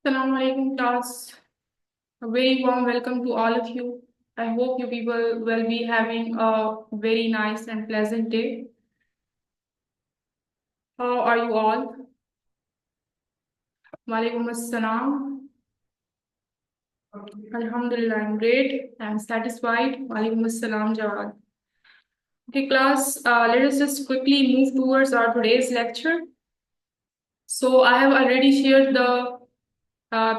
Assalamu alaikum class. A very warm welcome to all of you. I hope you people will be having a very nice and pleasant day. How are you all? Walaikum assalam. Alhamdulillah, I'm great. I'm satisfied. Walaikum assalam, Jawad. Okay, class, let us just quickly move towards our today's lecture. So I have already shared the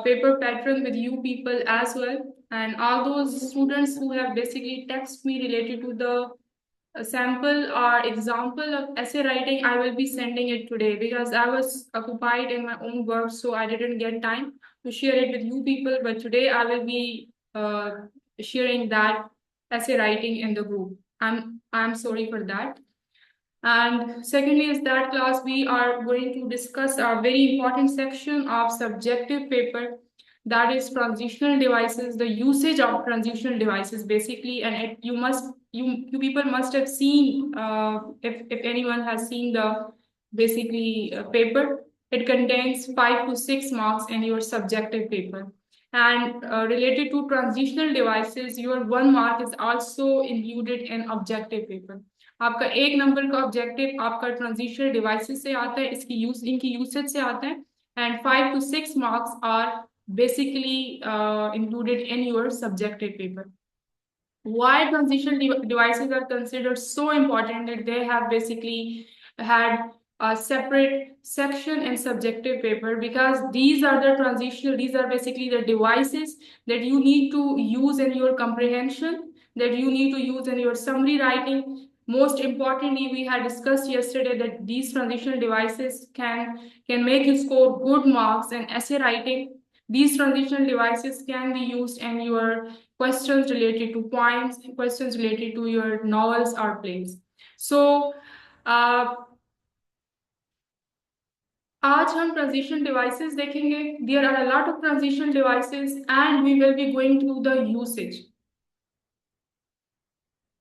paper pattern with you people as well. And all those students who have basically texted me related to the sample or example of essay writing, I will be sending it today because I was occupied in my own work, so I didn't get time to share it with you people. But today I will be sharing that essay writing in the group. I'm sorry for that. And secondly, is that class we are going to discuss a very important section of subjective paper, that is transitional devices, the usage of transitional devices basically. And you people must have seen, if anyone has seen the basically paper, it contains 5 to 6 marks in your subjective paper. And related to transitional devices, your 1 mark is also included in objective paper. आपका 1 number का objective आपका transitional devices से आता है, इनकी usage से आता है, and 5 to 6 marks are basically included in your subjective paper. Why transitional devices are considered so important that they have basically had a separate section in subjective paper, because these are basically the devices that you need to use in your comprehension, that you need to use in your summary writing. Most importantly, we had discussed yesterday that these transitional devices can make you score good marks in essay writing. These transitional devices can be used in your questions related to poems, questions related to your novels or plays. So, आज हम transition devices देखेंगे. There are a lot of transition devices and we will be going through the usage.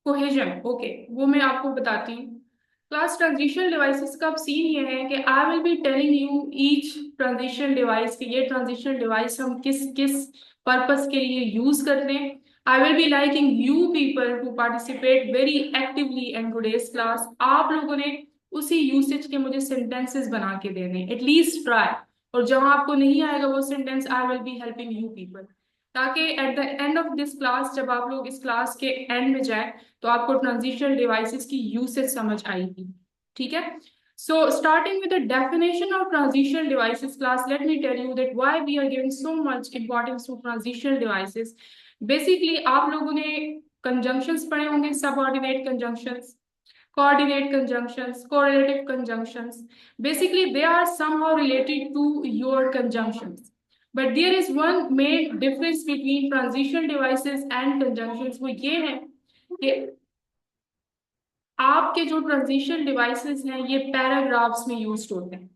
Cohesion, okay, वो मैं आपको बताती हूँ. Class transition devices का अब सीन ये है कि आई will be telling you each transition device कि ये ट्रांजिशन डिवाइस हम किस किस पर्पस के लिए यूज करते हैं. I will be liking you people to participate very actively in today's class. आप लोगों ने उसी यूसेज के मुझे सेंटेंसेस बना के देने, एटलीस्ट ट्राई. और जहां आपको नहीं आएगा वो sentence, I will be helping you people, ताकि at the end of this class, जब आप लोग इस क्लास के एंड में जाए तो आपको ट्रांजिशनल डिवाइसेस की यूसेज समझ आएगी. ठीक है. So starting with the definition of transitional devices class, let me tell you that why we are giving so much importance to transitional devices. Basically आप लोगों ने conjunctions पढ़े होंगे, subordinate conjunctions, coordinate conjunctions, correlative conjunctions. Basically they are somehow related to your conjunctions. But there is one main difference between transitional devices and conjunctions. वो ये है कि आपके जो ट्रांजिशन डिवाइसेस हैं ये पैराग्राफ्स में यूज होते हैं.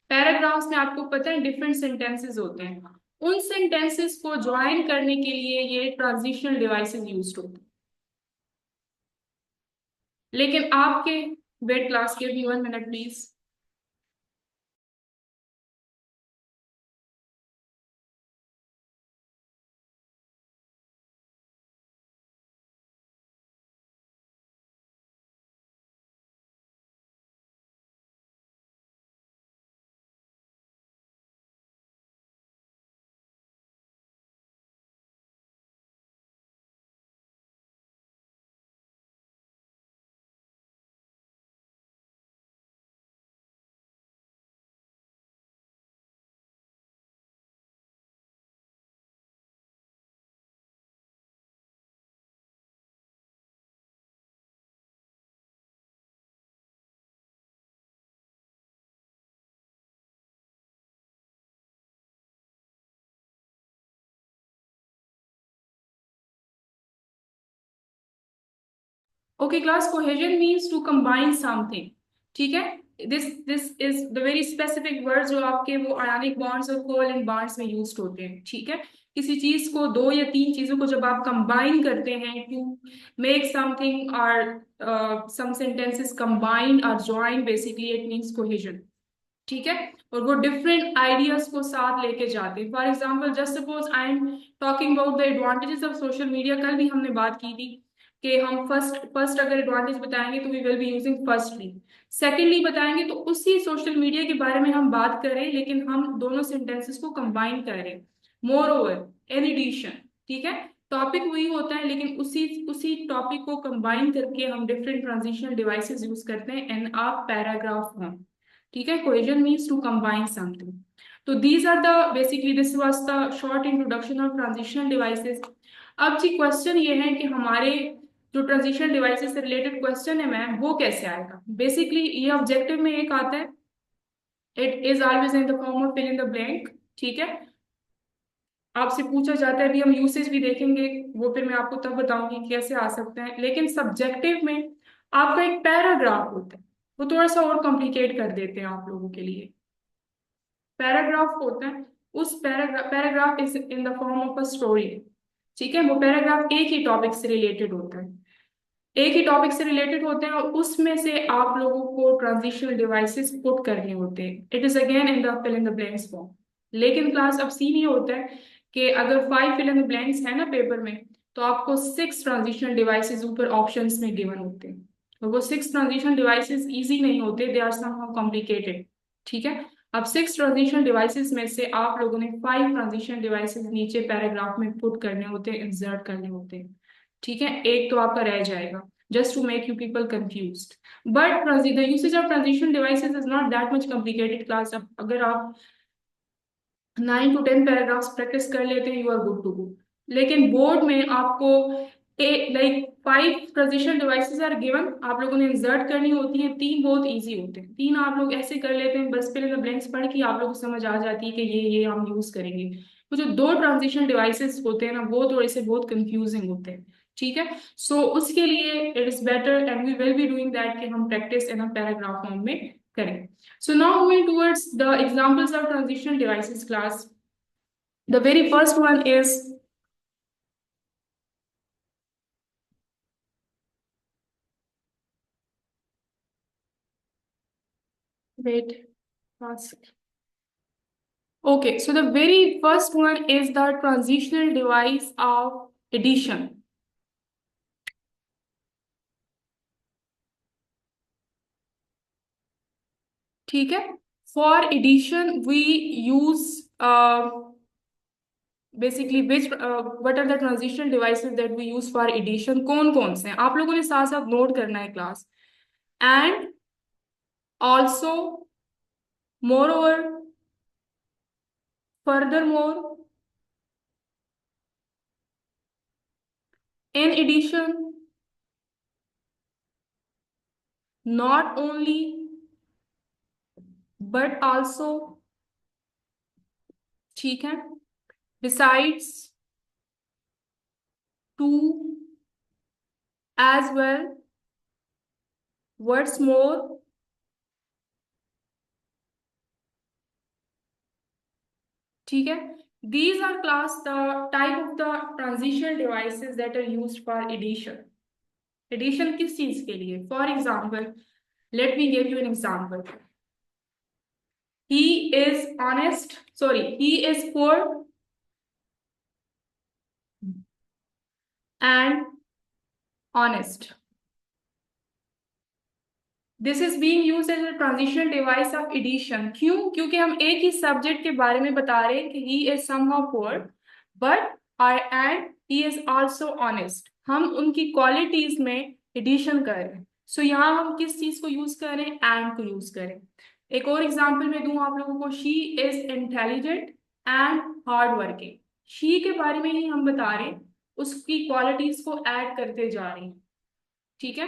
पैराग्राफ्स में आपको पता है डिफरेंट सेंटेंसेस होते हैं. उन सेंटेंसेस को ज्वाइन करने के लिए ये ट्रांजिशनल डिवाइसेस यूज होते हैं. लेकिन आपके वेट क्लास के भी 1 minute please. Okay, class, cohesion means to combine something. ठीक है. This is the very specific words जो आपके वो ionic bonds और covalent bonds में used होते हैं. ठीक है. किसी चीज को, 2 या 3 चीजों को जब आप combine करते हैं to make something, or some sentences combined or joined, basically it means cohesion. ठीक है, और वो डिफरेंट आइडियाज को साथ लेके जाते हैं। For example, just suppose I am talking about the advantages of social media. कल भी हमने बात की थी कि हम फर्स्ट फर्स्ट अगर एडवांटेज बताएंगे तो we will be using firstly, secondly बताएंगे तो उसी सोशल मीडिया के बारे में हम बात करें, लेकिन हम दोनों सेंटेंसेस को कंबाइन करें। मोर ओवर, इन एडिशन, ठीक है, टॉपिक वही होता है लेकिन उसी उसी टॉपिक को कंबाइन करके हम डिफरेंट ट्रांजिशनल डिवाइसेस यूज करते हैं इन अ पैराग्राफ फॉर्म। ठीक है, cohesion means to combine something. तो these are the basically this was the short introduction of transitional devices. अब जी क्वेश्चन ये है कि हमारे जो ट्रांजिशनल डिवाइसेस से रिलेटेड क्वेश्चन है मैम, वो कैसे आएगा। बेसिकली ये ऑब्जेक्टिव में एक आता है, it is always in the form of fill in the blank. ठीक है, आपसे पूछा जाता है, अभी हम यूसेज भी देखेंगे, वो फिर मैं आपको तब बताऊंगी कैसे आ सकते हैं। लेकिन सब्जेक्टिव में आपका एक पैराग्राफ होता है, वो थोड़ा सा और कॉम्प्लिकेट कर देते हैं आप लोगों के लिए। पैराग्राफ होता है, उस paragraph is in the form of a story. ठीक है, वो पैराग्राफ एक ही टॉपिक से रिलेटेड होता है, एक ही टॉपिक से रिलेटेड होते हैं, और उसमें से आप लोगों को ट्रांजिशनल डिवाइसेस पुट करने होते हैं। It is again in the fill in the blanks form. लेकिन क्लास अब सीन ये होता है कि अगर 5 फिल इन द ब्लैंक्स है ना पेपर में, तो आपको 6 ट्रांजिशनल डिवाइसेस ऊपर ऑप्शंस में गिवन होते हैं, और वो 6 ट्रांजिशनल डिवाइसेस इजी नहीं होते, दे आर समहाउ कॉम्प्लिकेटेड। ठीक है, अब 6 ट्रांजिशनल डिवाइसेस में से आप लोगों ने 5 ट्रांजिशनल डिवाइसेस नीचे पैराग्राफ में पुट करने होते हैं, इंसर्ट करने होते हैं। ठीक है, एक तो आपका रह जाएगा, just to make you people confused. But the usage of transition devices is not that much complicated class. अब अगर आप 9 to 10 पैराग्राफ्स प्रैक्टिस कर लेते हैं, you are good to go. लेकिन बोर्ड में आपको like 5 transition devices are given, आप लोगों ने इंसर्ट करनी होती है। 3 बहुत इजी होते हैं, 3 आप लोग ऐसे कर लेते हैं, बस फिर इन द ब्लैंक्स पढ़ के आप लोगों को समझ आ जाती है कि ये हम यूज करेंगे। वो जो 2 ट्रांजिशन डिवाइसेस होते हैं ना, वो थोड़े से बहुत कंफ्यूजिंग होते हैं। ठीक है, सो उसके लिए it is better and we will be doing that कि हम practice in a paragraph form में करें। So now moving towards the examples of transitional devices class. The very first one is, wait, ask. Okay, so the very first one is the transitional device of addition. ठीक है, for addition we use basically which what are the transitional devices that we use for addition, कौन कौन से हैं आप लोगों ने साथ साथ नोट करना है class. And also, moreover, furthermore, in addition, not only but also, ठीक है, besides, to, as well, what's more, ठीक है, these are class the type of the transitional devices that are used for addition. Addition किस चीज के लिए? For example, let me give you an example. He is honest, sorry, he is poor and honest. This is being used as a transitional device of addition. क्यों? क्योंकि हम एक ही subject के बारे में बता रहे हैं कि he is somehow poor but I and he is also honest. हम उनकी क्वालिटीज में एडिशन कर रहे हैं। सो यहाँ हम किस चीज को यूज कर रहे हैं? एंड को यूज करें। एक और एग्जाम्पल मैं दूं आप लोगों को, she is intelligent and hard working. She के बारे में ही हम बता रहे हैं, उसकी क्वालिटीज को ऐड करते जा रहे हैं। ठीक है,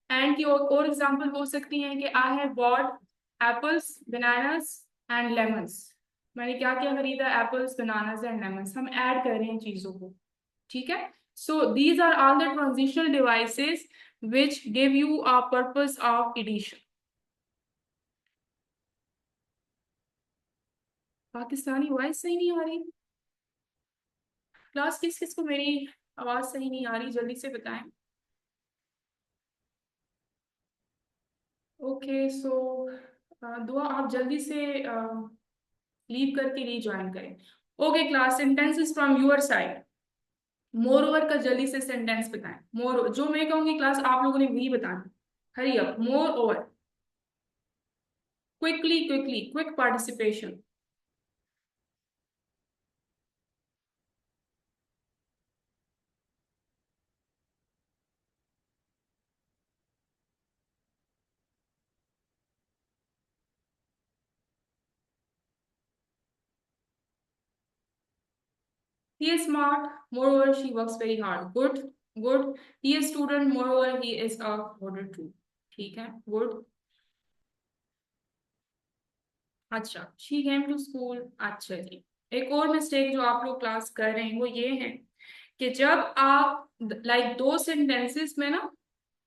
एंड की और एग्जांपल हो सकती है कि I have bought apples, bananas and lemons. मैंने क्या क्या खरीदा? Apples, bananas and lemons. हम ऐड कर रहे हैं चीजों को। ठीक है, so these are all the transitional devices which give you a purpose of addition. Pakistani voice सही नहीं आ रही क्लास? किस किस को मेरी आवाज सही नहीं आ रही, जल्दी से बताएं। ओके, सो दुआ आप जल्दी से लीव करके रीज्वाइन करें। Okay class, sentences from your side. More over का जल्दी से सेंटेंस बताएं। मोर, जो मैं कहूंगी क्लास आप लोगों ने वही बताना। Hurry up, more over. Quickly quickly, quick participation. He is smart, moreover she works very hard. Good, good. He is student, moreover he is a coder too. ठीक है, good. अच्छा, she came to school। अच्छा जी। एक और mistake जो आप लोग class कर रहे हैं वो ये है कि जब आप दो सेंटेंसेस में ना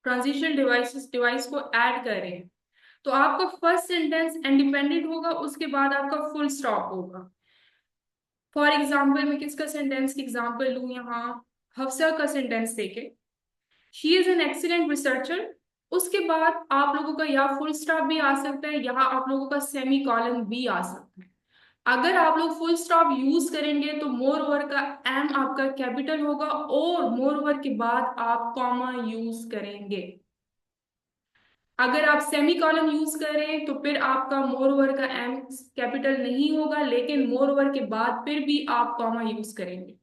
ट्रांजिशन डिवाइस को ऐड कर रहे हैं, तो आपका फर्स्ट सेंटेंस इंडिपेंडेंट होगा, उसके बाद आपका फुल स्टॉप होगा। फॉर एग्जाम्पल, मैं किसका सेंटेंस की एग्जाम्पल लूं यहाँ? हफ्सा का सेंटेंस देखे। She is an excellent researcher. उसके बाद आप लोगों का यहाँ फुल स्टॉप भी आ सकता है, यहाँ आप लोगों का सेमी कॉलन भी आ सकता है। अगर आप लोग फुल स्टॉप यूज करेंगे तो मोर ओवर का एम आपका कैपिटल होगा, और मोर ओवर के बाद आप कॉमा यूज करेंगे। अगर आप सेमी कॉलन यूज करें तो फिर आपका मोर ओवर का एम कैपिटल नहीं होगा, लेकिन मोर ओवर के बाद फिर भी आप कॉमा यूज करेंगे।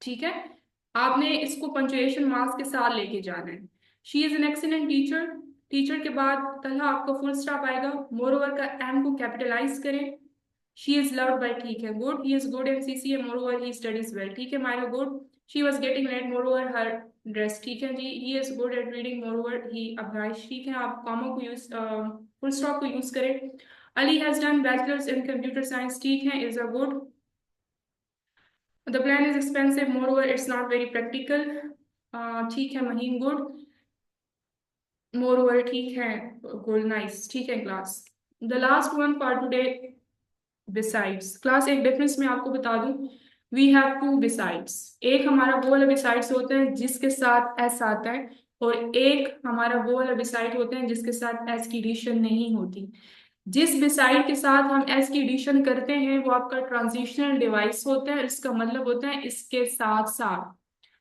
ठीक है, आपने इसको पंचुएशन मार्क्स के साथ लेके जाना है। She is an excellent teacher. Teacher के बाद तलहा आपका फुल स्टॉप आएगा, मोर ओवर का एम को कैपिटलाइज करें। शी इज लव्ड बाय, ठीक है, good. He is good MCC, moreover he studies well, ठीक है Maira, good. She was getting late, moreover her dress, ठीक है जी। He is good at reading, moreover he अभ्यास, ठीक है। आप कॉमा को यूज, फुल स्टॉप को यूज करें। Ali has done bachelors in computer science, ठीक है, is a good. The plan is expensive, moreover it's not very practical। ठीक है महीन, गुड। मोरओवर ठीक है, गुड, नाइस, ठीक है class. The last one for today, besides. Class एक डिफरेंस मैं आपको बता दूं, वी हैव टू बिसाइड्स। एक हमारा वो वाला बिसाइड्स होते हैं जिसके साथ एस आता है, और एक हमारा वो वाला बिसाइड होते हैं जिसके साथ एस की एडिशन नहीं होती। जिस बिसाइड के साथ हम एस की एडिशन करते हैं वो आपका ट्रांजिशनल डिवाइस होता है। इसका मतलब होता है इसके साथ साथ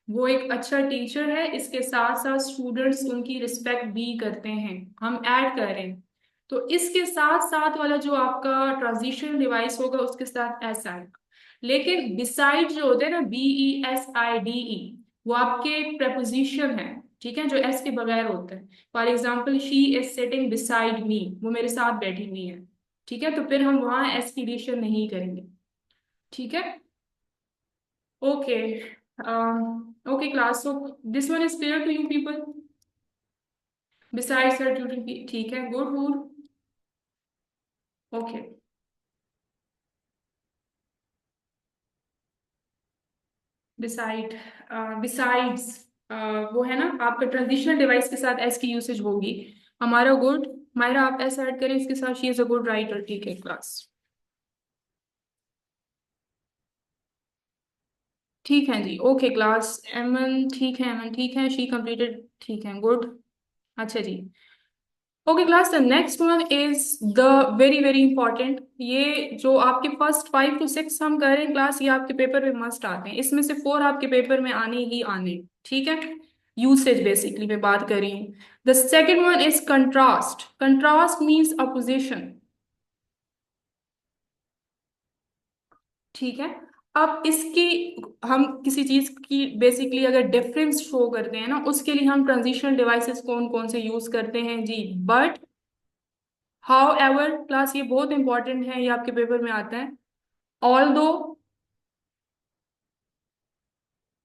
वो एक अच्छा टीचर है, इसके साथ साथ स्टूडेंट्स उनकी रिस्पेक्ट भी करते हैं, हम ऐड कर रहे हैं। तो इसके साथ साथ वाला जो आपका ट्रांजिशन डिवाइस होगा उसके साथ एस आएगा। लेकिन बिसाइड जो होते हैं ना, BESIDE, वो आपके प्रपोजिशन है, ठीक है, जो एस के बगैर होते हैं। For example, she is sitting beside me, वो मेरे साथ बैठी हुई है, ठीक है, तो फिर हम वहां एस की एडिशन नहीं करेंगे। ठीक है, okay. Okay class, so this one is clear to you people? Besides her tutoring, ठीक है, good, good, okay। Beside, besides, वो है ना आपका ट्रांजिशनल डिवाइस के साथ एस की यूसेज होगी। हमारा गुड, मायरा आप एस ऐड करें इसके साथ, she is a good writer, ठीक है क्लास। ठीक है जी, ओके क्लास। एमन ठीक है, एमन ठीक है, शी कंप्लीटेड, ठीक है, गुड। अच्छा जी, okay class, the next one is the very very important. ये जो आपके फर्स्ट 5 to 6 हम कर रहे हैं क्लास, ये आपके पेपर में मस्ट आते हैं, इसमें से 4 आपके पेपर में आने ही आने। ठीक है, यूसेज बेसिकली मैं बात कर रही हूँ। The second one is contrast. Contrast means opposition, ठीक है। अब इसकी, हम किसी चीज की बेसिकली अगर डिफरेंस शो करते हैं ना, उसके लिए हम ट्रांजिशनल डिवाइसेस कौन कौन से यूज करते हैं जी? बट, हाउ एवर क्लास, ये बहुत इंपॉर्टेंट है, ये आपके पेपर में आता है। ऑल दो,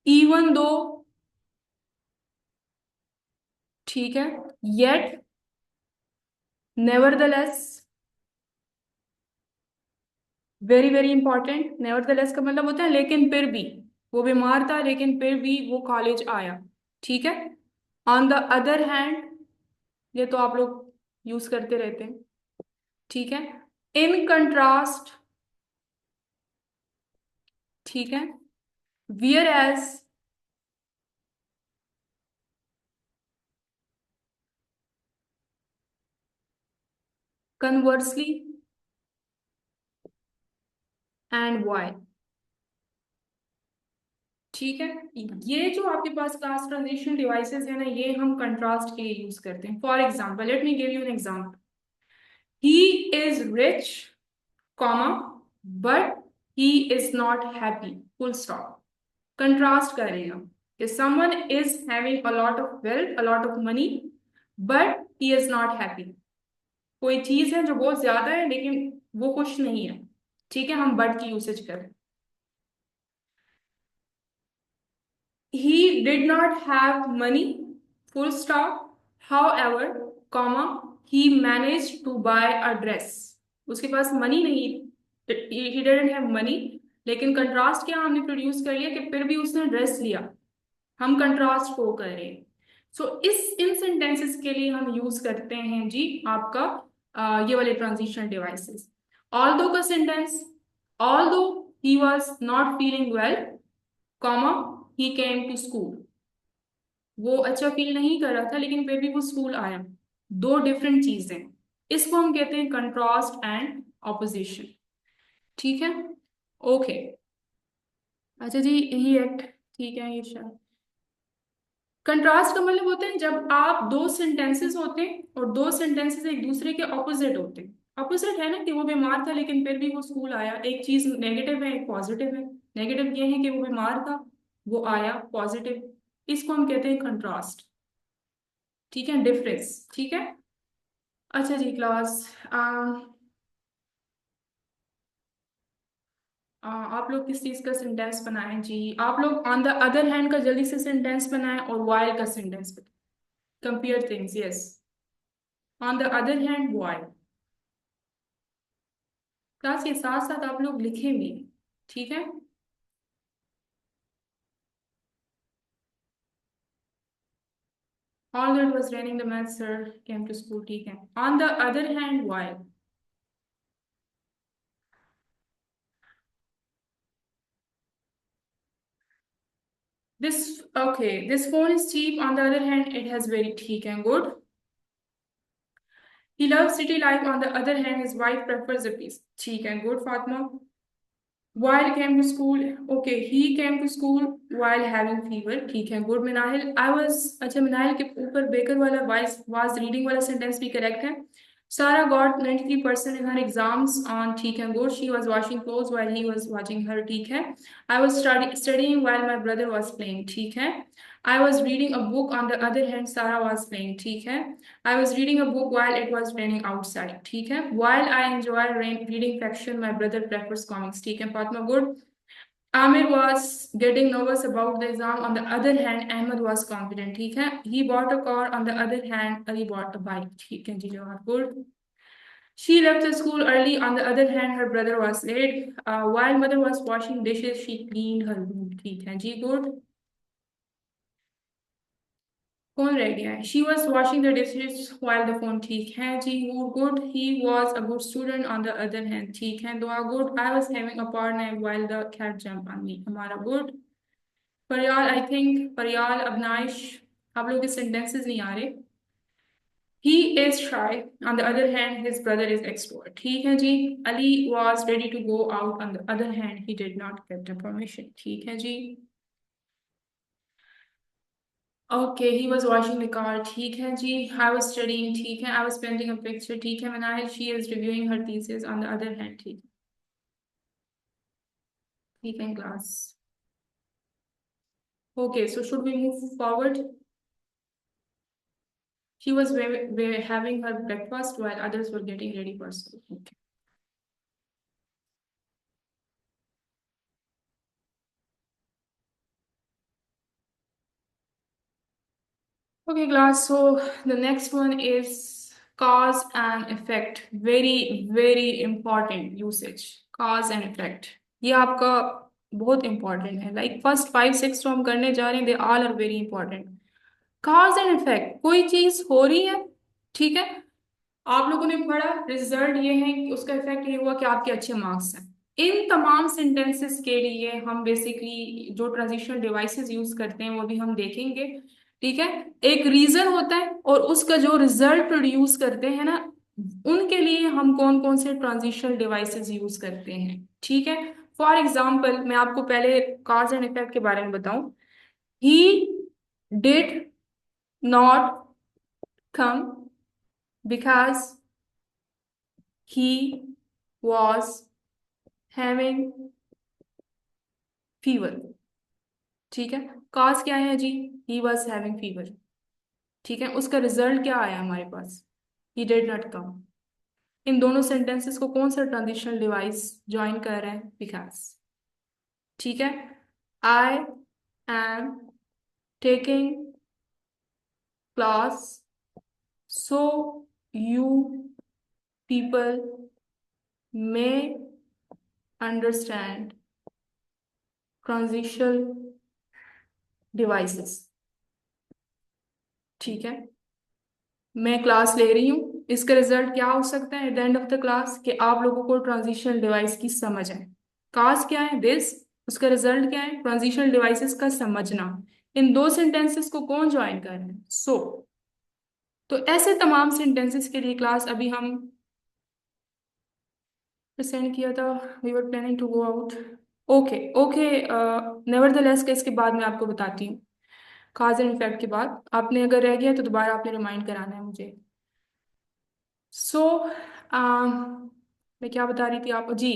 इवन दो, ठीक है, yet, nevertheless, very very important. Nevertheless का मतलब होता है लेकिन फिर भी, वो बीमार था लेकिन फिर भी वो कॉलेज आया, ठीक है। ऑन द अदर हैंड, ये तो आप लोग यूज करते रहते हैं, ठीक है। इन कंट्रास्ट, ठीक है। Whereas, conversely and why. ठीक है, ये जो आपके पास क्लास ट्रांजिशन डिवाइसेस है ना, ये हम कंट्रास्ट के लिए यूज करते हैं। For example, let me give you an example. He is rich, comma, but he is not happy, full stop. Contrast कर रहे हैं हम कि someone is having a lot of wealth, a lot of money, but he is not happy. कोई चीज है जो बहुत ज्यादा है लेकिन वो खुश नहीं है। ठीक है, हम बट की यूसेज करें। He did not have money, full stop. However, comma, he managed to buy a dress. उसके पास मनी नहीं, he didn't have money, लेकिन कंट्रास्ट क्या हमने प्रोड्यूस कर लिया कि फिर भी उसने ड्रेस लिया। हम कंट्रास्ट को कर रहे हैं। सो इस इन सेंटेंसेस के लिए हम यूज करते हैं जी आपका ये वाले ट्रांजिशन डिवाइसेस। ऑल्दो का सेंटेंस, ऑल्दो ही was not feeling well, comma, he came to school. वो अच्छा फील नहीं कर रहा था लेकिन फिर भी वो स्कूल आया। दो डिफरेंट चीजें, इसको हम कहते हैं कंट्रास्ट एंड ऑपोजिशन। ठीक है, ओके। अच्छा जी, ही एक्ट, ठीक है, ये शायद कंट्रास्ट का मतलब होता है जब आप दो सेंटेंसेस होते हैं और दो सेंटेंसेस एक दूसरे के ऑपोजिट होते हैं। ऑपोजिट है ना कि वो बीमार था लेकिन फिर भी वो स्कूल आया। एक चीज नेगेटिव है, एक पॉजिटिव है। नेगेटिव ये है कि वो बीमार था, वो आया। पॉजिटिव, इसको हम कहते हैं कंट्रास्ट। ठीक है, डिफरेंस। ठीक है। अच्छा जी क्लास, आप लोग किस चीज का सेंटेंस बनाएं जी? आप लोग ऑन द अदर हैंड का जल्दी से सेंटेंस बनाएं और वाइल का सेंटेंस बनाएं। Compare things, yes. On the other hand, while. Class के साथ साथ आप लोग लिखें भी। ठीक है। All that was raining the math sir came to school. ठीक है, on the other hand, while. This, okay, this phone is cheap, on the other hand it has very, ठीक है, good. He loves city life, on the other hand his wife prefers the peace, ठीक है, good Fatma. While came to school, okay, he came to school while having fever, ठीक है, good Minahil. I was, अच्छा मिनाहिल के ऊपर baker वाला was reading वाला sentence भी correct है। Sarah got 93% in her exams on, ठीक है, good। She was washing clothes while he was watching her, ठीक है। I was studying while my brother was playing, ठीक है। I was reading a book, on the other hand Sarah was playing, ठीक है। I was reading a book while it was raining outside, ठीक है। While I enjoy reading fiction, my brother prefers comics, ठीक है Fatma, good. Amir was getting nervous about the exam, on the other hand Ahmed was confident, ठीक है। He bought a car, on the other hand Ali bought a bike, ठीक है जी जवाब, good. She left the school early, on the other hand her brother was late. While mother was washing dishes she cleaned her room, ठीक है जी, good. कौन रह गया है? She was washing the dishes while the phone, ठीक है जी, good. He was a good student, on the other hand, ठीक है दुआ, good. I was having a power nap while the cat jumped on me, हमारा good. परियाल, I think परियाल, अबनाइश, आप लोग के sentences नहीं आ रहे। He is shy, on the other hand his brother is extrovert, ठीक है जी। Ali was ready to go out, on the other hand he did not get the permission, ठीक है जी। Okay, he was washing the car, ठीक है जी। I was studying, ठीक है। I was painting a picture, ठीक है Manahil। She is reviewing her thesis, on the other hand, ठीक, ठीक है class। Okay, so should we move forward? She was having her breakfast while others were getting ready for school. Okay. Okay, class. So the next one is cause and effect. Very, very important usage. Cause and effect. ये आपका बहुत important है। Like first 5 6 जो हम करने जा रहे हैं, they all are very important. Cause and effect, कोई चीज हो रही है, ठीक है, आप लोगों ने पढ़ा, रिजल्ट ये है कि उसका इफेक्ट ये हुआ कि आपके अच्छे मार्क्स हैं। इन तमाम सेंटेंसेस के लिए हम बेसिकली जो ट्रांजिशन डिवाइसेस यूज करते हैं वो भी हम देखेंगे। ठीक है, एक रीजन होता है और उसका जो रिजल्ट प्रोड्यूस करते हैं ना, उनके लिए हम कौन कौन से ट्रांजिशनल डिवाइसेस यूज करते हैं, ठीक है। फॉर एग्जाम्पल मैं आपको पहले कॉज एंड इफेक्ट के बारे में बताऊं। ही did not come because he was having fever, ठीक है। cause क्या है जी, he was having fever, ठीक है। उसका रिजल्ट क्या आया हमारे पास, he did not come। इन दोनों सेंटेंसेस को कौन सा ट्रांजिशनल डिवाइस ज्वाइन कर रहे हैं, बिकॉज, ठीक है। I am taking class so you people may understand transitional devices, ठीक है। मैं क्लास ले रही हूँ, इसका रिजल्ट क्या हो सकता है eight the end of the class, कि आप लोगों को ट्रांजिशनल डिवाइस की समझ है। काज क्या है, दिस। उसका रिजल्ट क्या है, ट्रांजिशनल डिवाइसेस का समझना। इन दो सेंटेंसेस को कौन ज्वाइन कर रहे हैं, सो। तो ऐसे तमाम सेंटेंसेस के लिए क्लास अभी हम सेंड किया था, we were planning to go out. Okay okay, nevertheless के इसके बाद मैं आपको बताती हूँ। काज एंड इफेक्ट के बाद आपने अगर रह गया तो दोबारा आपने रिमाइंड कराना है मुझे। सो मैं क्या बता रही थी आपको जी।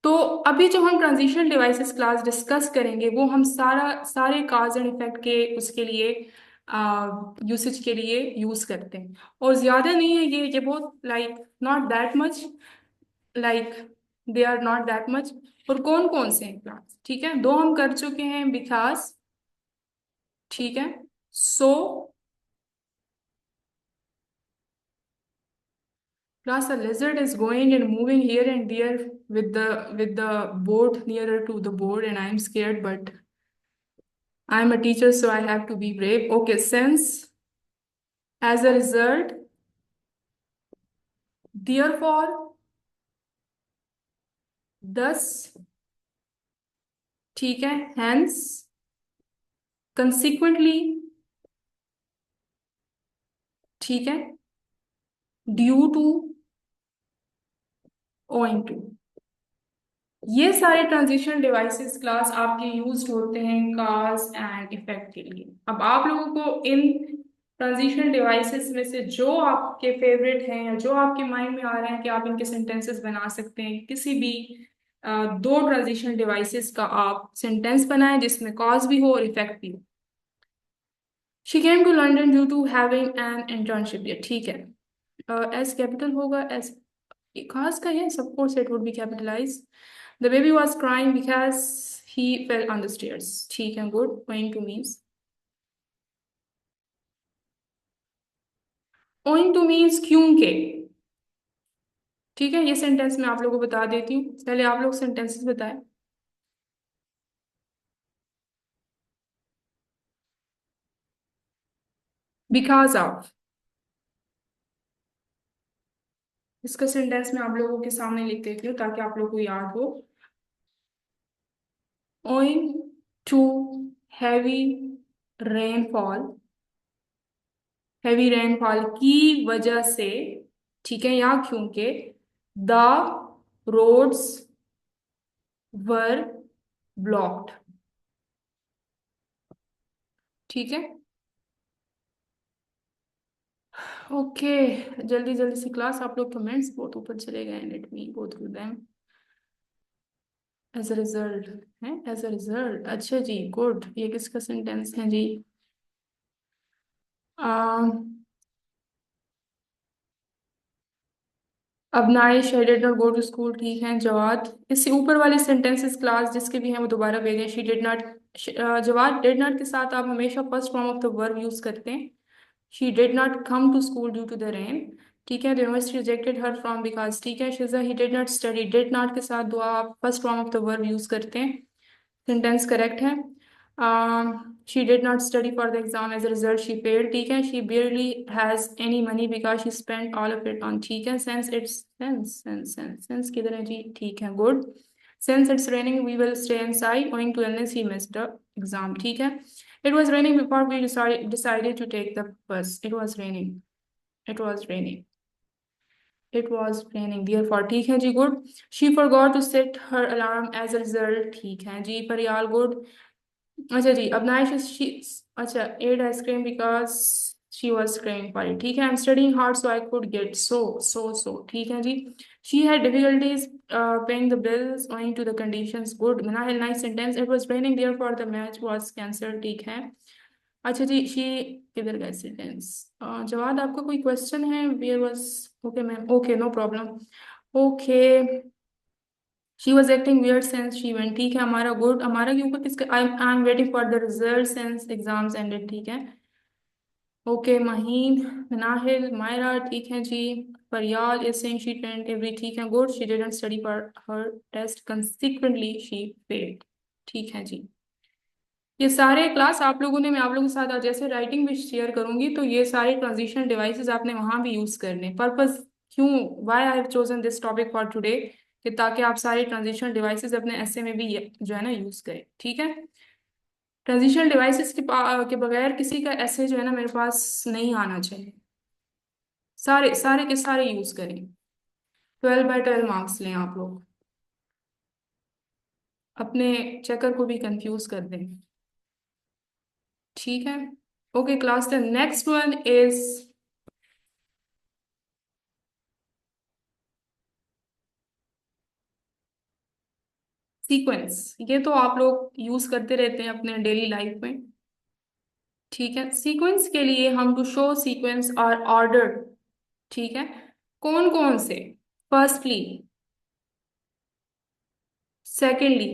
तो अभी जो हम ट्रांजिशनल डिवाइसेस क्लास डिस्कस करेंगे वो हम सारे काज एंड इफेक्ट के उसके लिए यूसेज के लिए यूज करते हैं। और ज्यादा नहीं है ये बहुत like not that much, like they are not that much. और कौन कौन से हैं क्लास, ठीक है। दो हम कर चुके हैं, बिकॉज, ठीक है। सो plus a lizard is going and moving here and there with the board nearer to the board, and I'm scared, but I'm a teacher, so I have to be brave. Okay, since as a result, therefore, thus, ठीक है, hence, consequently, ठीक है, due to, owing to। ये सारे transition devices class आपके use होते हैं काज and effect के लिए। अब आप लोगों को इन ट्रांजिशन डिवाइसेस में से जो आपके फेवरेट हैं या जो आपके माइंड में आ रहे हैं कि आप इनके सेंटेंसेस बना सकते हैं, किसी भी दो ट्रांजिशन डिवाइसेस का आप सेंटेंस बनाएं जिसमें कॉज भी हो और इफेक्ट भी हो। She came to London due to having an internship, ये ठीक है। एस कैपिटल होगा, एस खास का है, of course it would be capitalized. The baby was crying because he fell on the stairs, ठीक है, good। owing to means, owing to means क्योंकि, ठीक है। ये सेंटेंस मैं आप लोगों को बता देती हूँ, पहले आप लोग सेंटेंसेस बताएं। बिकॉज ऑफ, इसका सेंटेंस मैं आप लोगों के सामने लिख देती हूँ ताकि आप लोगों को याद हो। owing to heavy rainfall, heavy rainfall की वजह से, ठीक है, या क्योंकि द रोड्स वर ब्लॉक्ड, ठीक है। ओके, जल्दी जल्दी से क्लास, आप लोग कमेंट्स बहुत ऊपर चले गए, let me go through them. As a result है, एज अ रिजल्ट, अच्छा जी, गुड। ये किसका सेंटेंस है जी, अब Naish did not go to school, ठीक है। जवाब, इससे ऊपर वाले सेंटेंसेस क्लास जिसके भी हैं वो दोबारा भेजें। शी डिड नॉट, जवाब डिड नॉट के साथ आप हमेशा first form of the verb use करते हैं। She did not come to school due to the rain, ठीक है। The university rejected her from because, ठीक है। Shiza he did not study, did not के साथ दुआ आप first form of the verb use करते हैं, सेंटेंस करेक्ट है। She did not study for the exam, as a result she failed, ठीक है। She barely has any money because she spent all of it on, ठीक है। Sense किधर है जी, ठीक है, good. Since it's raining we will stay inside owing to illness he missed the exam, ठीक है। It was raining before we decided to take the bus, it was raining, it was raining, it was raining therefore, ठीक है जी, good. She forgot to set her alarm as a result, ठीक है जी, Pariyal, good. अच्छा जी, अब नाइश शी, अच्छा, add ice cream because she was craving for it, ठीक है। I am studying hard so I could get so, ठीक है जी। She had difficulties paying the bills owing to the conditions, good. Minahil, nice sentence. It was raining therefore the match was cancelled, ठीक है। अच्छा जी, she, किधर गए sentence? जवाब, आपका कोई क्वेश्चन है? Where was, okay ma'am, okay, no problem, okay. She was acting weird since she went, ठीक है हमारा, गुड। हमारा के ऊपर किसका? I am waiting for the result since exams ended, ठीक है, ओके। महीन, नाहिल, मायरा, ठीक है जी। Pariyal is saying she tent every, ठीक है, good. She didn't study for her test consequently she failed, ठीक है जी। ये सारे क्लास आप लोगों ने, मैं आप लोगों के साथ आज जैसे राइटिंग भी शेयर करूंगी, तो ये सारे ट्रांजिशन डिवाइसेस आपने वहां भी यूज करने। पर्पस क्यों, why I have chosen this topic for today, कि ताकि आप सारे ट्रांजिशन डिवाइसेस अपने ऐसे में भी जो है ना यूज करें, ठीक है। ट्रांजिशन डिवाइसेस के बगैर किसी का ऐसे जो है ना मेरे पास नहीं आना चाहिए। सारे सारे के सारे यूज करें। 12 बाय 12 मार्क्स लें आप लोग, अपने चेकर को भी कंफ्यूज कर दें, ठीक है। Okay class, the next one is sequence. ये तो आप लोग यूज करते रहते हैं अपने डेली लाइफ में, ठीक है। सीक्वेंस के लिए हम to show sequence or order, ठीक है। कौन कौन से? Firstly, secondly,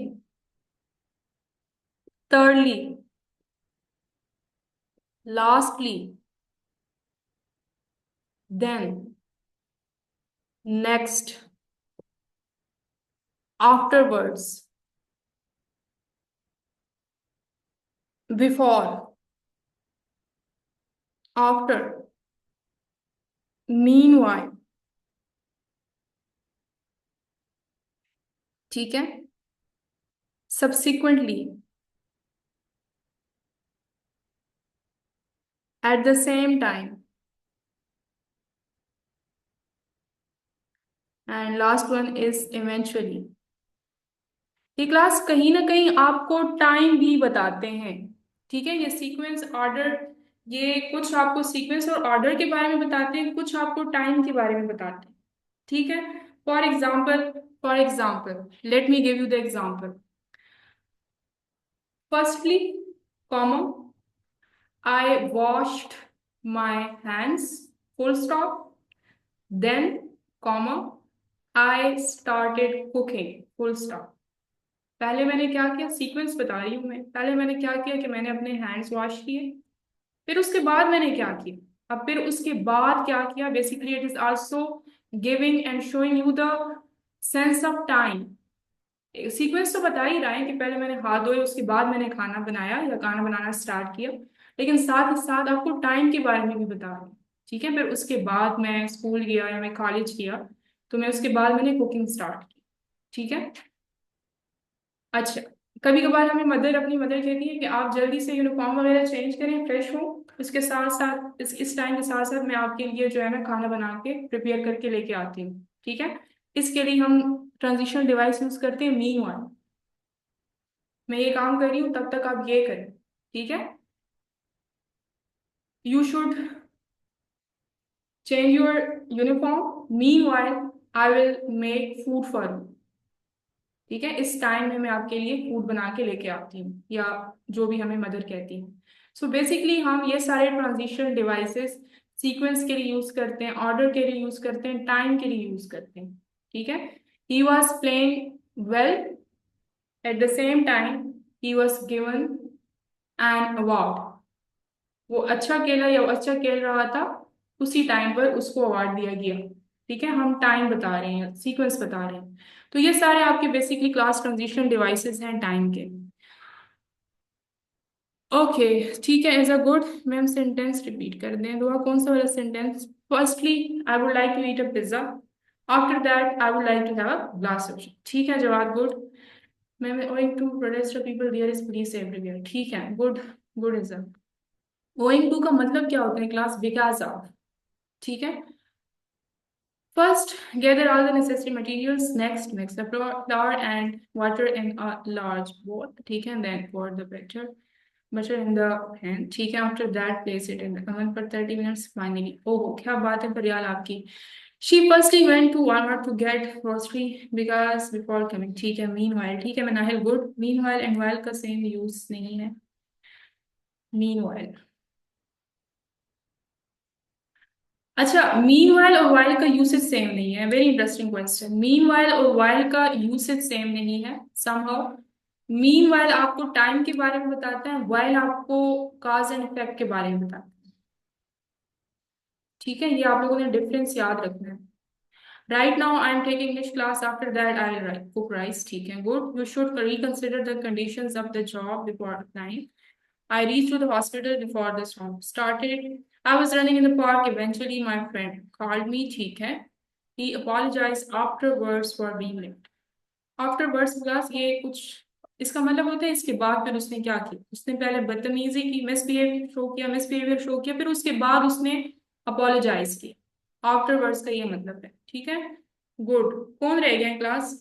thirdly, lastly, then, next, afterwards, before, after, meanwhile, ठीक है, subsequently, at the same time, and last one is eventually. ये क्लास कहीं ना कहीं आपको टाइम भी बताते हैं, ठीक है। ये सीक्वेंस ऑर्डर, ये कुछ आपको सीक्वेंस और ऑर्डर के बारे में बताते हैं, कुछ आपको टाइम के बारे में बताते हैं, ठीक है। For example let me give you the example. Firstly, comma, I washed my hands, full stop, then, comma, I started cooking, full stop. पहले मैंने क्या किया, सीक्वेंस बता रही हूँ मैं, पहले मैंने क्या किया कि मैंने अपने हैंड्स वॉश किए, फिर उसके बाद मैंने क्या किया, अब फिर उसके बाद क्या किया, basically it is also giving and showing you the sense of time. Sequence तो बता ही रहा है कि पहले मैंने हाथ धोए, उसके बाद मैंने खाना बनाया या खाना बनाना स्टार्ट किया, लेकिन साथ ही साथ आपको टाइम के बारे में भी बता रहा हूँ, ठीक है। फिर उसके बाद मैं स्कूल गया या मैं कॉलेज किया, तो मैं उसके बाद मैंने कुकिंग स्टार्ट की, ठीक है। अच्छा, कभी कभार हमें मदर, अपनी मदर कहती है कि आप जल्दी से यूनिफॉर्म वगैरह चेंज करें, फ्रेश हो, इसके साथ साथ इस टाइम के साथ साथ मैं आपके लिए जो है ना खाना बना के प्रिपेयर करके लेके आती हूँ, ठीक है। इसके लिए हम ट्रांजिशन डिवाइस यूज करते हैं मी वन। मैं ये काम कर रही हूँ तब तक आप ये करें, ठीक है। You should change your uniform, me while I will make food for you, ठीक है। इस टाइम में मैं आपके लिए फूड बना के लेके आती हूँ, या जो भी हमें मदर कहती है। सो बेसिकली हम ये सारे ट्रांजिशन डिवाइसेस सीक्वेंस के लिए यूज करते हैं, ऑर्डर के लिए यूज करते हैं, टाइम के लिए यूज करते हैं, ठीक है। He was playing well, eight the same time he was given an award. वो अच्छा खेला या वो अच्छा खेल रहा था, उसी टाइम पर उसको अवार्ड दिया गया, ठीक है। हम टाइम बता रहे हैं, सीक्वेंस बता रहे हैं। तो ये सारे आपके बेसिकली क्लास ट्रांजिशन डिवाइसेस हैं टाइम के, ओके, ठीक है। As a good, ma'am sentence repeat कर दें, दुआ कौन सा वाला sentence? Firstly, I would like to eat a pizza, after that I would like to have a glass of, ठीक है जवाब, good. Ma'am, owing to protest of people there is police everywhere, ठीक है, good, good is a. Owing to का मतलब क्या होता है क्लास? बिकॉज ऑफ, ठीक है। First, gather all the necessary materials. Next, mix the flour and water in a large bowl. ठीक है, and then pour the butter in the pan. ठीक है, after that, place it in the oven for 30 minutes. Finally, oh, क्या बात है परियाल आपकी. She firstly went to Walmart to get grocery because before coming. ठीक है, meanwhile. ठीक है, Manahil, good. Meanwhile and while का same use नहीं है. Meanwhile. अच्छा, मीनवाइल और वाइल का यूसेज सेम नहीं है. Very interesting question. मीनवाइल और वाइल का यूसेज सेम नहीं है समहाउ. मीनवाइल आपको टाइम के बारे में बताता है, वाइल आपको काज एंड इफेक्ट के बारे में बताता है. ठीक है, ये आप लोगों ने डिफरेंस याद रखना है. Right now I am taking English class, after that I will cook rice. ठीक है, good. You should reconsider the conditions of the job before applying. I reached to the hospital before the storm started. I was running in the park. Eventually, my friend called me. ठीक है. He apologized afterwards for being late. Afterwards class ये कुछ इसका मतलब होता है इसके बाद फिर उसने क्या किया. उसने पहले बदतमीजी की, मिसबिहेवियर शो किया, फिर उसके बाद उसने अपोलोजाइज किया. आफ्टरवर्ड्स का ये मतलब है. ठीक है, गुड. कौन रह गया class.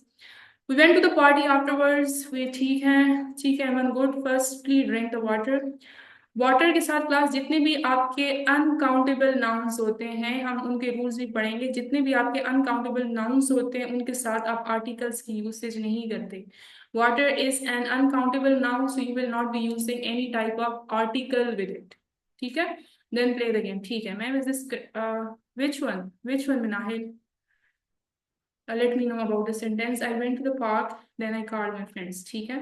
We went to the party afterwards. We ठीक है everyone good. Firstly drink the water. Water के साथ क्लास जितने भी आपके अनकाउंटेबल नाउन्स होते हैं, हम उनके रूल्स भी पढ़ेंगे. जितने भी आपके अनकाउंटेबल नाउन्स होते हैं उनके साथ आप आर्टिकल्स की यूसेज नहीं करते. Water is an uncountable noun, so you will not be using any type of article with it. ठीक है, देन प्ले द गेम. ठीक है ma'am, is this which one Minahil? Let me know about the sentence. I went to the park, then I called my friends. ठीक है,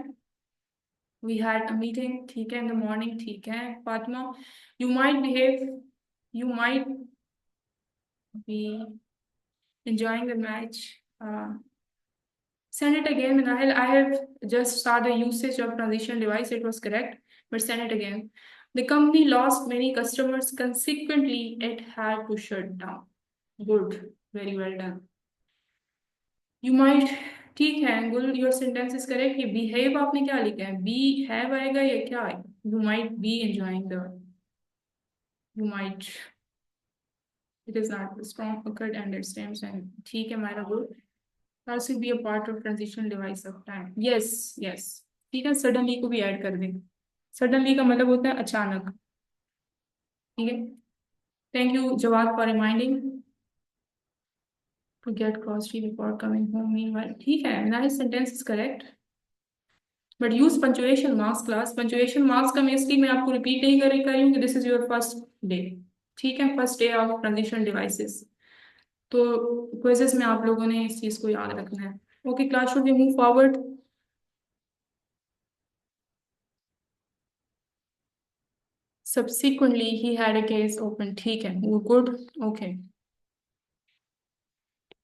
we had a meeting. ठीक है, in the morning. ठीक है, Fatma, you might behave, you might be enjoying the match. Send it again, Minahil. I have just saw the usage of transition device. It was correct, but send it again. The company lost many customers. Consequently, it had to shut down. Good, very well done. You might. ठीक है, गुल, your sentence is correct. ये behave आपने क्या लिखा है, B have आएगा या क्या आएगा. You might be enjoying the, you might, it is not strong occurred and it stems and. ठीक है Maira, good. also be a part of transitional device of time. yes yes. ठीक है, सडनली को भी ऐड कर दें. सडनली का मतलब होता है अचानक. ठीक है, thank you Jawad for reminding to get grocery before coming home. Meanwhile, ठीक है, nice sentence is correct. But use punctuation marks class. Punctuation marks का मेस्टली मैं आपको रिपीट नहीं कर रही हूँ कि this is your first day. ठीक है, first day of transition devices. तो क्विजेस में आप लोगों ने इस चीज को याद रखना है. Okay class, should we move forward. Subsequently he had a case open. ठीक है, गुड. Okay,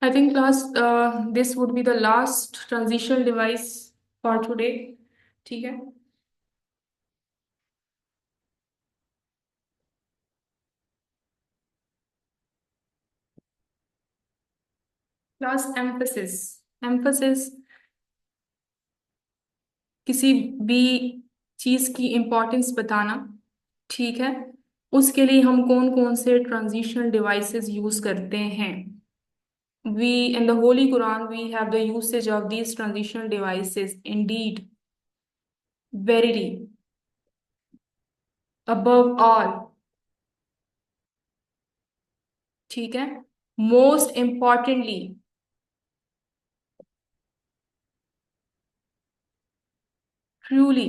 I think class this would be the last transition device for today. ठीक है, क्लास एम्फेसिस. एम्फेसिस किसी भी चीज की इंपॉर्टेंस बताना. ठीक है, उसके लिए हम कौन कौन से ट्रांजिशनल डिवाइसेस यूज करते हैं. We in the holy Quran we have the usage of these transitional devices indeed, verily, above all. ठीक है, मोस्ट इंपॉर्टेंटली, ट्रूली,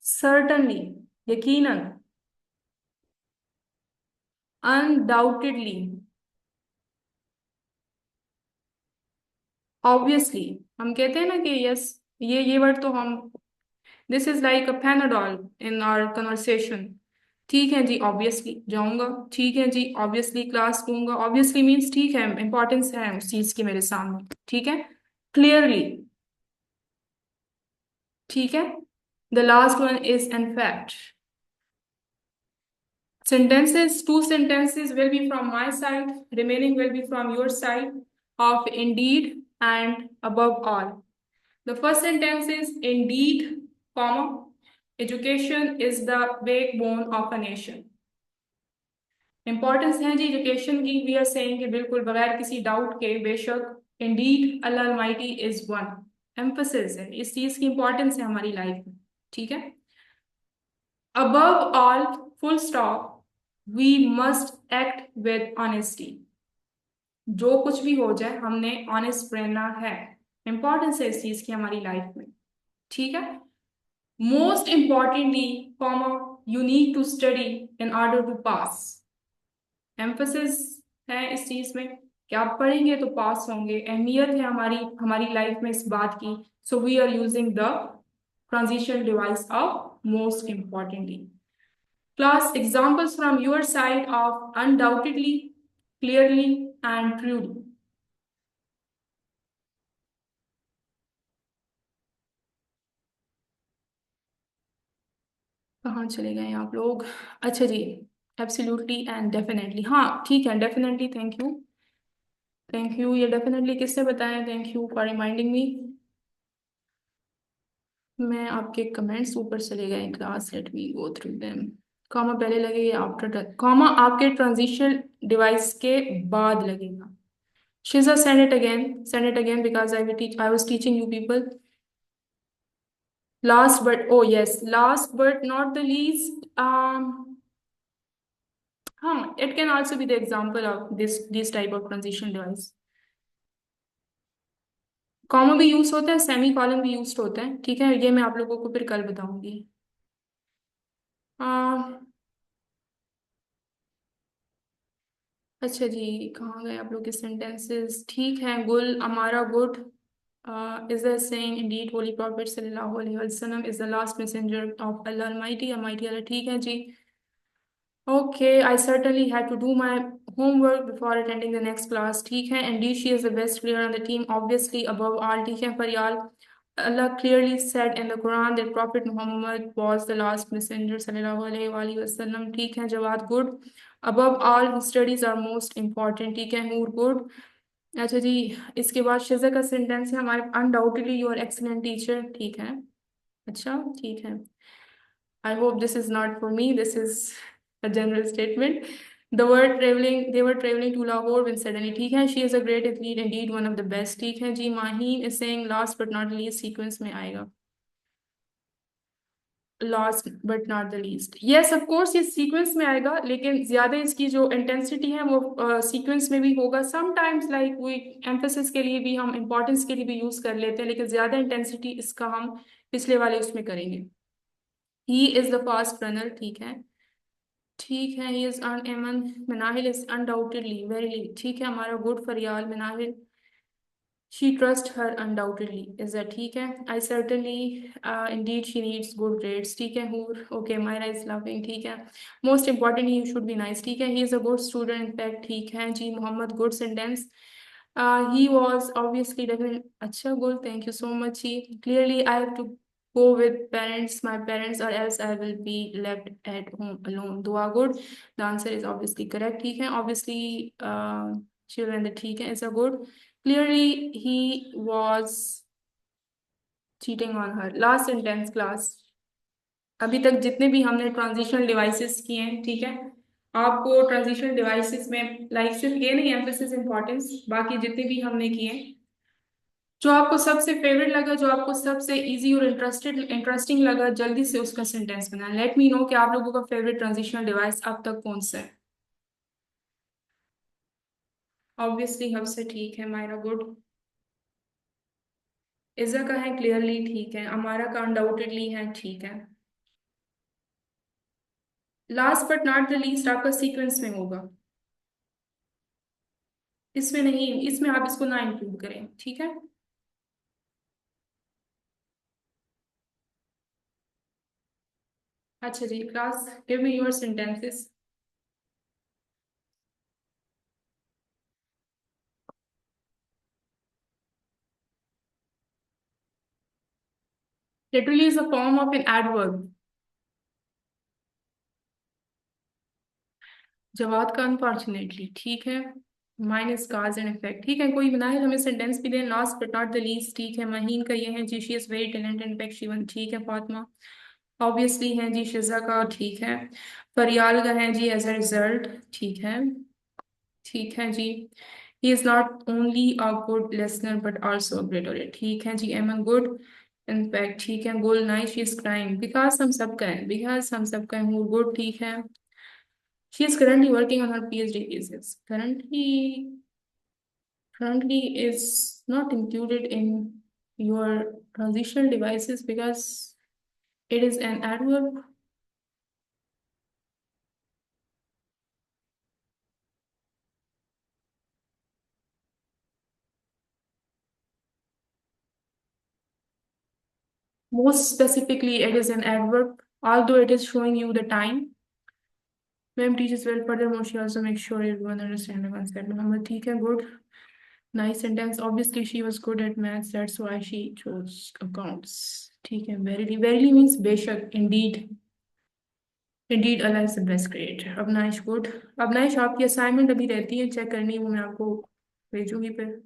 certainly, यकीनन, undoubtedly, obviously. हम कहते हैं ना कि यस, ये वर्ड तो हम, this is like a Panadol in our conversation. ठीक है जी, ऑब्वियसली जाऊंगा. ठीक है जी, ऑब्वियसली क्लास लूंगा. ऑब्वियसली मीन्स ठीक है, इंपॉर्टेंस है उस चीज की मेरे सामने. ठीक है, क्लियरली. ठीक है, the last one is in fact. Sentences, two sentences will be from my side, remaining will be from your side, of indeed and above all. The first sentence is indeed, comma, education is the backbone of a nation. Importance है जी education की, we are saying कि बिल्कुल बगैर किसी doubt के, बेशक, Indeed Allah Almighty is one. Emphasis है, इस चीज की इंपॉर्टेंस है हमारी लाइफ में, ठीक है। Above all, full stop, we must act with honesty. जो कुछ भी हो जाए हमने ऑनेस्ट रहना है, इंपॉर्टेंस है इस चीज की हमारी लाइफ में, ठीक है। Most importantly, comma, you need to study in order to pass. Emphasis है इस चीज में कि आप पढ़ेंगे तो पास होंगे, अहमियत है हमारी हमारी लाइफ में इस बात की। So we are using the transition device of most importantly. Class, examples from your side of undoubtedly, clearly and truly. कहाँ चले गए आप लोग? अच्छा जी, एब्सोल्युटली एंड डेफिनेटली, हाँ ठीक है, definitely, thank you, thank you. ये डेफिनेटली किससे बताएं? Thank you for reminding me. मैं आपके कमेंट्स ऊपर चले गए class, let me go through them. Comma पहले लगेगा आफ्टर, कॉमा आपके ट्रांजिशन डिवाइस के बाद लगेगा। Shiza, send it again because I was teaching you people. Last but, oh yes, last but not the least, it can also be the example of this type of transition device. Comma भी use होता है, semi colon भी use होता है, ठीक है, ये मैं आप लोगों को फिर कल बताऊंगी। आ, अच्छा जी, कहाँ गए आप लोग के सेंटेंसेस? ठीक है, गुल अमारा good is the saying, indeed holy prophet sallallahu alaihi wasallam is the last messenger of Allah Almighty Allah, ठीक है जी। Okay, I certainly had to do my homework before attending the next class. ठीक है, indeed she is the best player on the team, obviously above all. ठीक है, Faryal, Allah clearly said in the Quran that Prophet Muhammad was the last messenger sallallahu alaihi wasallam. ठीक है, Jawad, good. Above all, his studies are most important. ठीक है, Noor, good. अच्छा जी, इसके बाद शिजा का सेंटेंस है हमारे, undoubtedly you are excellent teacher, ठीक है। अच्छा, ठीक है। I hope this is not for me. This is a general statement. They were traveling to Lahore when suddenly, ठीक है, she is a great athlete, indeed one of the best, ठीक है जी। Maheen is saying last but not least sequence में आएगा, last but not the least, yes of course ये sequence में आएगा, लेकिन ज्यादा इसकी जो intensity है वो sequence में भी होगा। Sometimes like we emphasis के लिए भी हम importance के लिए भी use कर लेते हैं, लेकिन ज्यादा intensity इसका हम पिछले वाले उसमें करेंगे। He is the fast runner, ठीक है, ठीक है। ही इज अन एमन, मिनाहिल इज अनडाउटेडली वेरीली, ठीक है, हमारा good Faryal Minahil, she trust her undoubtedly, is that ठीक है। I certainly, indeed she needs good grades, ठीक है। Hoor, okay, Maira is loving, ठीक है। Most important, he should be nice, ठीक है। He is a good student in fact, ठीक है जी। Mohammad, good sentence. He was obviously definitely, अच्छा, good, thank you so much जी। Clearly I have to go with parents, my parents, or else I will be left at home alone। दुआ, good, the answer is obviously correct, ठीक है। Obviously children, the ठीक है, is a good। Clearly he was cheating on her, last sentence class। अभी तक जितने भी हमने ट्रांजिशनल डिवाइसेस किए हैं, ठीक है, आपको ट्रांजिशनल डिवाइसेस में लाइक सिर्फ ये नहीं एम्फेसिस इंपॉर्टेंस, बाकी जितने भी हमने किए, जो आपको सबसे फेवरेट लगा, जो आपको सबसे इजी और इंटरेस्टिंग लगा, जल्दी से उसका सेंटेंस बनाएं। लेट मी नो कि आप लोगों का फेवरेट ट्रांजिशनल डिवाइस अब तक कौन सा है। ऑब्वियसली हब से, ठीक है। मायरा, गुड। इज़ा का है क्लियरली, ठीक है। अमारा का अनडाउटेडली है, ठीक है। Last but not the least आपका सीक्वेंस में होगा, इसमें नहीं, इसमें आप इसको ना इंक्लूड करें, ठीक है। अच्छा जी, class, give me your sentences. Literally is a form of an adverb. जवाब का अनफॉर्चुनेटली, ठीक है। माइनस काज एंड इफेक्ट, ठीक है। कोई बनाए हमें सेंटेंस भी दें, last but not the least, ठीक है। महीन का ये है जी, she is very talented in fact she won, ठीक है। फातिमा, ऑब्वियसली हैं जी, शिजा का ठीक है। फरियाल का है जी एज अ रिजल्ट, ठीक है। ठीक है जी। He is not only a good listener but also a great auditor, ठीक है जी। एम अ गुड इनफैक्ट, ठीक है। गोल nice, she is crying because हम सबका है, बिकॉज हम सबका है गुड, ठीक है। She is currently working on her PhD thesis. Currently is not included in your transitional devices because it is an adverb. Most specifically, it is an adverb, although it is showing you the time. Ma'am teaches well. Furthermore, she also makes sure everyone understands the concept. Number, ठीक है, good. Nice sentence. Obviously, she was good at maths. That's why she chose accounts. ठीक है. Verily, verily means बेशक, indeed. Indeed, Allah is the best creator. Abnaish, good. Abnaish, आपकी assignment अभी रहती है, check करनी है, वो मैं आपको भेजूंगी फिर।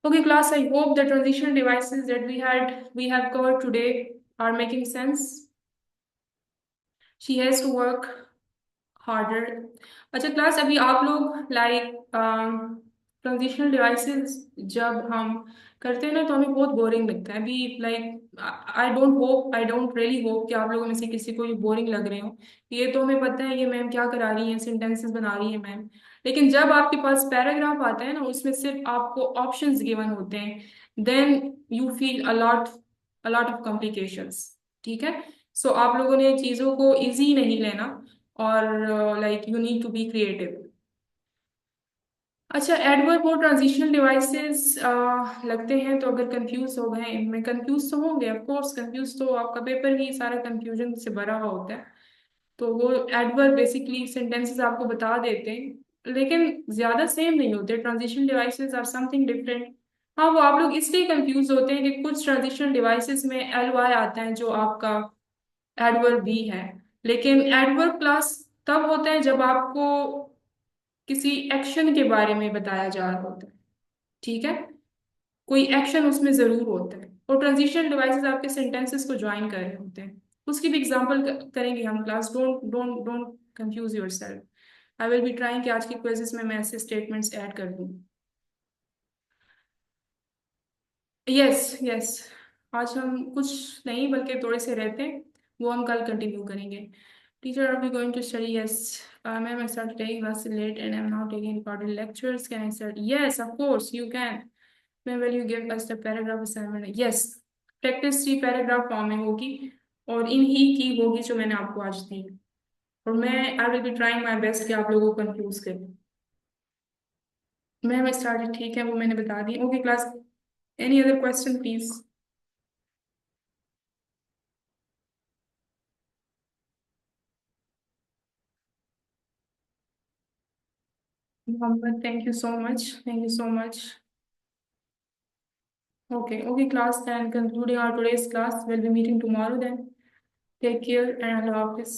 Okay, class, I hope the transition devices that we have covered today are making sense. She has to work harder. अच्छा क्लास, अभी आप लोग लाइक ट्रांजिशनल डिवाइसेस जब हम करते हैं ना तो हमें बहुत बोरिंग लगता है। अभी like I don't really hope कि आप लोगों में से किसी को ये बोरिंग लग रहे हो। ये तो हमें पता है ये मैम क्या करा रही हैं, सेंटेंसेस बना रही है मैम। लेकिन जब आपके पास पैराग्राफ आता है ना, उसमें सिर्फ आपको ऑप्शंस गिवन होते हैं, then you feel a lot of complications. ठीक है। सो आप लोगों ने चीज़ों को इजी नहीं लेना, और like you need to be creative. अच्छा, एडवर्ब और ट्रांजिशनल डिवाइसेस लगते हैं, तो अगर कंफ्यूज हो गए इनमें, कंफ्यूज तो होंगे ऑफ कोर्स, कंफ्यूज तो आपका पेपर ही सारा कंफ्यूजन से भरा हुआ होता है। तो वो एडवर्ब बेसिकली सेंटेंसेस आपको बता देते हैं, लेकिन ज्यादा सेम नहीं होते। Transitional devices are something different. हाँ, वो आप लोग इसलिए कंफ्यूज होते हैं कि कुछ ट्रांजिशनल डिवाइसेस में एल वाई आता है जो आपका एडवर्ब भी है। लेकिन एडवर्ब क्लास तब होता है जब आपको किसी एक्शन के बारे में बताया जा रहा होता है। ठीक है। कोई एक्शन उसमें जरूर होता है, और ट्रांजिशन डिवाइसेस आपके सेंटेंसेस को ज्वाइन कर रहे होते हैं। उसकी भी एग्जांपल करेंगे हम class. Don't don't don't confuse yourself. I will be trying कि आज की क्विज़ेस में मैं ऐसे स्टेटमेंट्स ऐड कर दूं। Yes yes. आज हम कुछ नहीं बल्कि थोड़े से रहते हैं, वो हम कल कंटिन्यू करेंगे। Teacher, are we going to study? Yes ma'am, I start taking class late and I am now taking recorded lectures, can I start? Yes of course you can. When will you give us the paragraph assignment? Yes, practice 3 paragraph form में होगी, और इन ही की होगी जो मैंने आपको आज दी। और मैं आई will be trying my best कि आप लोगों को कंफ्यूज करें। मैं स्टार्ट, ठीक है, वो मैंने बता दी। Okay class, any other question please? Mohammad, thank you so much, thank you so much. Okay, okay class, then concluding our today's class, we'll be meeting tomorrow then. Take care and Allah Hafiz.